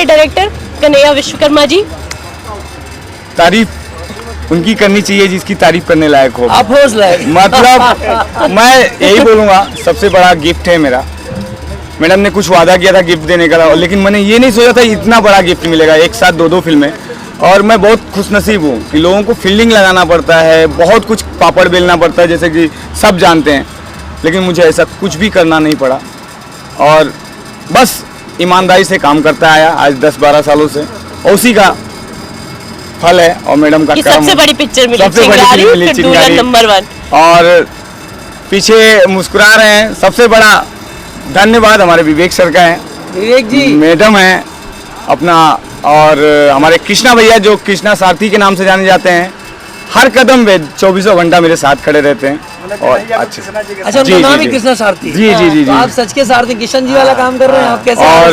Favourite director Kanhaiya Vishwakarma ji. तारीफ उनकी करनी चाहिए जिसकी तारीफ करने लायक हो। आप होश लायक मतलब मैं यही बोलूँगा, सबसे बड़ा गिफ्ट है मेरा। मैडम ने कुछ वादा किया था गिफ्ट देने का, लेकिन मैंने ये नहीं सोचा था इतना बड़ा गिफ्ट मिलेगा, एक साथ दो फिल्में। और मैं बहुत खुशनसीब हूँ कि लोगों को फील्डिंग लगाना पड़ता है, बहुत कुछ पापड़ बेलना पड़ता है, जैसे कि सब जानते हैं, लेकिन मुझे ऐसा कुछ भी करना नहीं पड़ा और बस ईमानदारी से काम करता आया आज 10-12 सालों से, उसी का फल है। और मैडम का सबसे बड़ी पिक्चर मिली, सबसे बड़ी फिल्म मिली चिंगारी नंबर 1। और पीछे मुस्कुरा रहे हैं, सबसे बड़ा धन्यवाद हमारे विवेक सर का है, विवेक जी, मैडम है अपना, और हमारे कृष्णा भैया जो कृष्णा सारथी के नाम से जाने जाते हैं, हर कदम पे 24 घंटा मेरे साथ खड़े रहते हैं। और अच्छा उनका नाम ही कृष्णा सारथी। जी जी जी, तो आप सच के सारथी किशन जी वाला काम कर रहे हैं आप कैसे? और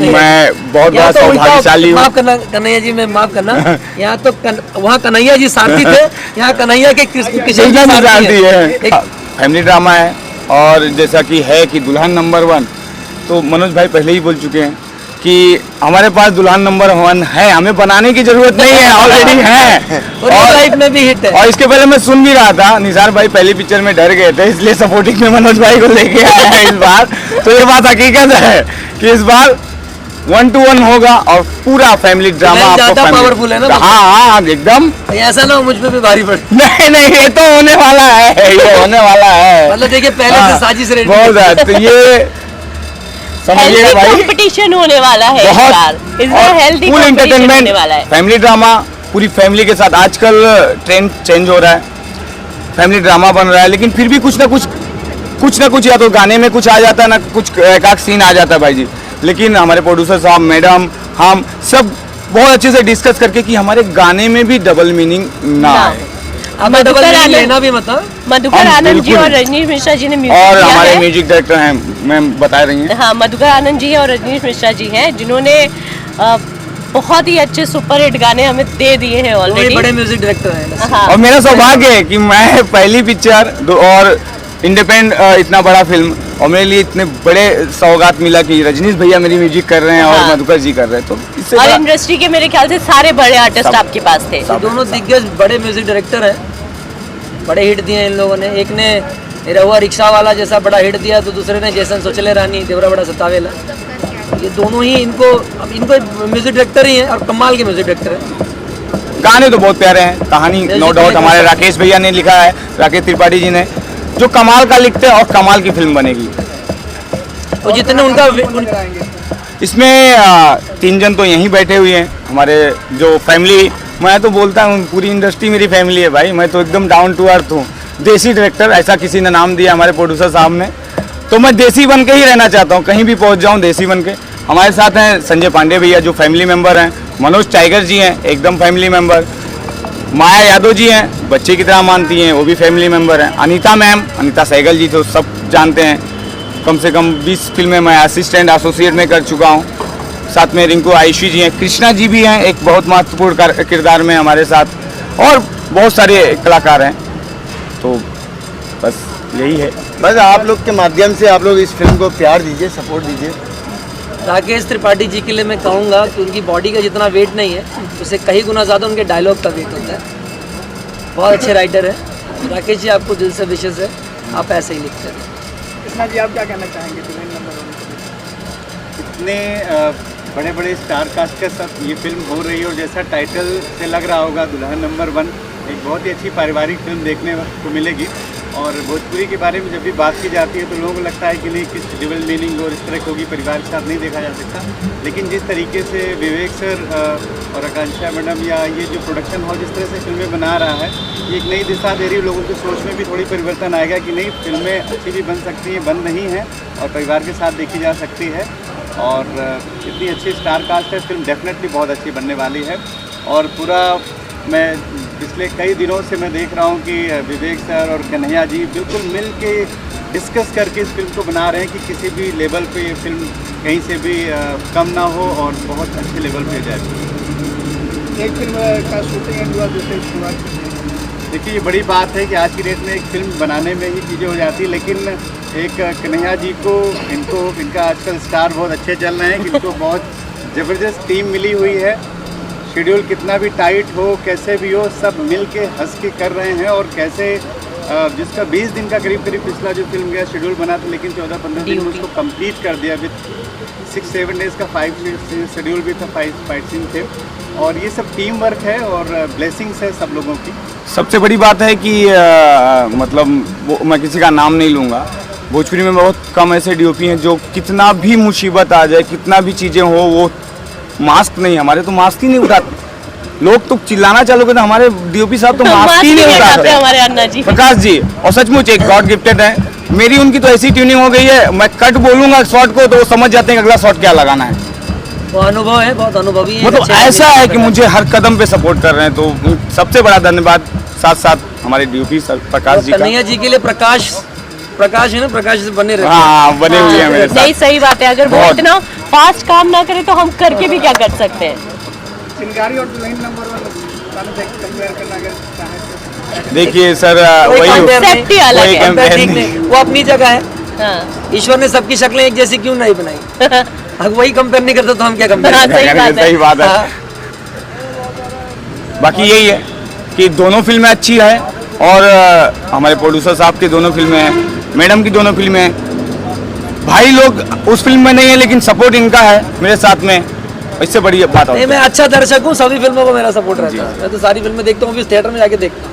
मैं बहुत बड़ा सौभाग्यशाली हूँ। माफ करना कन्हैया जी, मैं माफ करना, यहाँ तो वहाँ कन्हैया जी सारथी थे, यहाँ कन्हैया के किशन जी सारथी है। फैमिली ड्रामा है और जैसा कि है कि दुल्हन नंबर 1, तो मनोज भाई पहले ही बोल चुके हैं कि हमारे पास दुल्हन नंबर 1 है, हमें बनाने की जरूरत नहीं है, ऑलरेडी है और लाइफ में भी हिट है। और इसके पहले मैं सुन भी रहा था, निसार भाई पहली पिक्चर में डर गए थे, इसलिए सपोर्टिंग में मनोज भाई को लेके आया है इस बार। तो ये बात हकीकत है कि इस बार 1 to 1 होगा और पूरा फैमिली ड्रामा आपको पावरफुल है ना। हाँ एकदम, ऐसा ना हो मुझ पे भी भारी पड़े। नहीं ये तो होने वाला है, ये होने वाला है। मतलब देखिए पहले से साजिश रेडी बहुत ज्यादा, तो ये समझिए भाई कंपटीशन होने वाला है इस बार हेल्दी फुल एंटरटेनमेंट होने वाला है। फैमिली ड्रामा पूरी फैमिली के साथ, आजकल ट्रेंड चेंज हो रहा है, फैमिली ड्रामा बन रहा है, लेकिन फिर भी कुछ ना कुछ या तो गाने में कुछ आ जाता है ना, कुछ एक सीन आ जाता है भाई जी। लेकिन हमारे प्रोड्यूसर साहब, मैडम, हम सब बहुत अच्छे से डिस्कस करके कि हमारे गाने में भी डबल मीनिंग ना आए। मधुकर आनंद जी और रजनीश मिश्रा जी ने म्यूजिक और दिया हमारे है। म्यूजिक डायरेक्टर हैं, मैम बता रही हैं। हाँ, मधुकर आनंद जी और रजनीश मिश्रा जी हैं जिन्होंने बहुत ही अच्छे सुपरहिट गाने हमें दे दिए हैं ऑलरेडी। बड़े म्यूजिक डायरेक्टर हैं। हाँ। और मेरा सौभाग्य है कि मैं पहली पिक्चर और इंडिपेंडेंट इतना बड़ा फिल्म, और मेरे लिए इतने बड़े सौगात मिला कि रजनीश भैया मेरी म्यूजिक कर रहे हैं और मधुकर जी कर रहे हैं, तो इससे और इंडस्ट्री के मेरे ख्याल से सारे बड़े आर्टिस्ट आपके पास थे। दोनों दिग्गज बड़े म्यूजिक डायरेक्टर हैं, बड़े हिट दिए इन लोगों ने। एक ने रहुआ रिक्शा वाला जैसा बड़ा हिट दिया, तो दूसरे ने जैसन सोचले रानी देवरा बड़ा सतावेला। ये दोनों ही इनको म्यूजिक डायरेक्टर ही हैं और कमाल के म्यूजिक डायरेक्टर हैं। गाने तो बहुत प्यारे हैं, कहानी नो डाउट हमारे राकेश भैया ने लिखा है, राकेश त्रिपाठी जी ने, जो कमाल का लिखते हैं और कमाल की फिल्म बनेगी। और जितने उनका इसमें 3 जन तो यहीं बैठे हुए हैं हमारे जो फैमिली, मैं तो बोलता हूँ पूरी इंडस्ट्री मेरी फैमिली है भाई, मैं तो एकदम डाउन टू अर्थ हूँ। देसी डायरेक्टर ऐसा किसी ने नाम दिया हमारे प्रोड्यूसर साहब ने, तो मैं देसी बन के ही रहना चाहता हूँ, कहीं भी पहुँच जाऊँ देसी बन के। हमारे साथ हैं संजय पांडे भैया जो फैमिली मेम्बर हैं, मनोज टाइगर जी हैं एकदम फैमिली मेम्बर, माया यादव जी हैं बच्चे की तरह मानती हैं, वो भी फैमिली मेम्बर हैं, अनीता मैम, अनीता सहगल जी तो सब जानते हैं, कम से कम 20 फिल्में मैं असिस्टेंट एसोसिएट में कर चुका हूँ। साथ में रिंकू आयुषी जी हैं, कृष्णा जी भी हैं एक बहुत महत्वपूर्ण किरदार में हमारे साथ, और बहुत सारे कलाकार हैं। तो बस यही है, बस आप लोग के माध्यम से आप लोग इस फिल्म को प्यार दीजिए, सपोर्ट दीजिए। राकेश त्रिपाठी जी के लिए मैं कहूँगा कि उनकी बॉडी का जितना वेट नहीं है, उससे कई गुना ज़्यादा उनके डायलॉग का वेट होता है। बहुत अच्छे राइटर है राकेश जी, आपको दिल से विशेष है, आप ऐसे ही लिखते हैं। कृष्णा जी, आप क्या कहना चाहेंगे दुल्हन नंबर 1? इतने बड़े बड़े स्टार कास्ट के साथ ये फिल्म हो रही है, और जैसा टाइटल से लग रहा होगा दुल्हन नंबर 1, एक बहुत ही अच्छी पारिवारिक फिल्म देखने को मिलेगी। और भोजपुरी के बारे में जब भी बात की जाती है तो लोगों को लगता है कि नहीं, किस डबल मीनिंग और इस तरह की होगी, परिवार के साथ नहीं देखा जा सकता। लेकिन जिस तरीके से विवेक सर और आकांक्षा मैडम या ये जो प्रोडक्शन हाउस जिस तरह से फिल्में बना रहा है, ये एक नई दिशा दे रही है, लोगों की सोच में भी थोड़ी परिवर्तन आएगा कि नहीं, फिल्में अच्छी भी बन सकती हैं, बंद नहीं हैं और परिवार के साथ देखी जा सकती है। और इतनी अच्छी स्टार कास्ट है, फिल्म डेफिनेटली बहुत अच्छी बनने वाली है। और पूरा मैं पिछले कई दिनों से मैं देख रहा हूँ कि विवेक सर और कन्हैया जी बिल्कुल मिल के डिस्कस करके इस फिल्म को बना रहे हैं कि किसी भी लेवल पे ये फिल्म कहीं से भी कम ना हो और बहुत अच्छे लेवल पे जाए। एक फिल्म का शूटिंग हुआ, दूसरे शुरुआत। देखिए, ये बड़ी बात है कि आज की डेट में एक फिल्म बनाने में ही चीज़ें हो जाती, लेकिन एक कन्हैया जी को इनका आजकल स्टार बहुत अच्छे चल रहे हैं कि इनको बहुत ज़बरदस्त टीम मिली हुई है। शेड्यूल कितना भी टाइट हो, कैसे भी हो, सब मिल के हंस के कर रहे हैं। और कैसे जिसका 20 दिन का करीब पिछला जो फिल्म गया शेड्यूल बना था, लेकिन 14-15 दिन में उसको कंप्लीट कर दिया विद 6-7 डेज़ का 5 शेड्यूल भी था, 5 फाइट सीन थे। और ये सब टीम वर्क है और ब्लेसिंग्स है सब लोगों की। सबसे बड़ी बात है कि मतलब मैं किसी का नाम नहीं लूँगा, भोजपुरी में बहुत कम ऐसे डीओपी हैं जो कितना भी मुसीबत आ जाए, कितना भी चीज़ें हो, वो मास्क नहीं, हमारे तो मास्क ही नहीं उठाते। लोग तो चिल्लाना चालू करते, हमारे डीओपी साहब तो मास्क ही नहीं उठाते हमारे अन्ना जी। प्रकाश जी, और सचमुच एक गॉड गिफ्टेड है। मेरी उनकी तो ऐसी ट्यूनिंग हो गई है, मैं कट बोलूँगा शॉट को तो वो समझ जाते हैं कि अगला शॉट क्या लगाना है। वो अनुभव है, बहुत अनुभवी है। मतलब ऐसा है कि मुझे हर कदम पे सपोर्ट कर रहे हैं, तो सबसे बड़ा धन्यवाद साथ साथ हमारे डीओपी सर प्रकाश जी का। कन्हैया जी के लिए प्रकाश है ना, प्रकाश से बने रहते हैं। हाँ, बने हुए हैं मेरे साथ। नहीं, सही बात है। अगर वो बहुत। इतना फास्ट काम ना करे तो हम करके भी क्या कर सकते हैं। चिंगारी और दुल्हन नंबर 1 कंपेयर करना अगर चाहें तो देखिए सर, कोई वही compare नहीं, सेफ्टी अलग कोई है। compare ठीक नहीं। नहीं, वो अपनी जगह है। हाँ। ईश्वर ने सबकी शक्लें एक जैसी क्यों नहीं बनाई? अगर वही कंपेयर नहीं करते तो हम क्या कंपेयर हाँ, करें? सही बात है। सही बात है। हाँ। बाकी यही है कि दोनों फिल्में अच्छी है और हमारे प्रोड्यूसर साहब की दोनों फिल्में हैं, मैडम की दोनों फिल्में हैं। भाई लोग उस फिल्म में नहीं है लेकिन सपोर्ट इनका है मेरे साथ में, इससे बड़ी बात नहीं, होती मैं है। अच्छा दर्शक हूँ, सभी फिल्मों को मेरा सपोर्ट रहता है। मैं तो सारी फिल्में देखता हूँ, भी थिएटर में जाके देखता हूँ।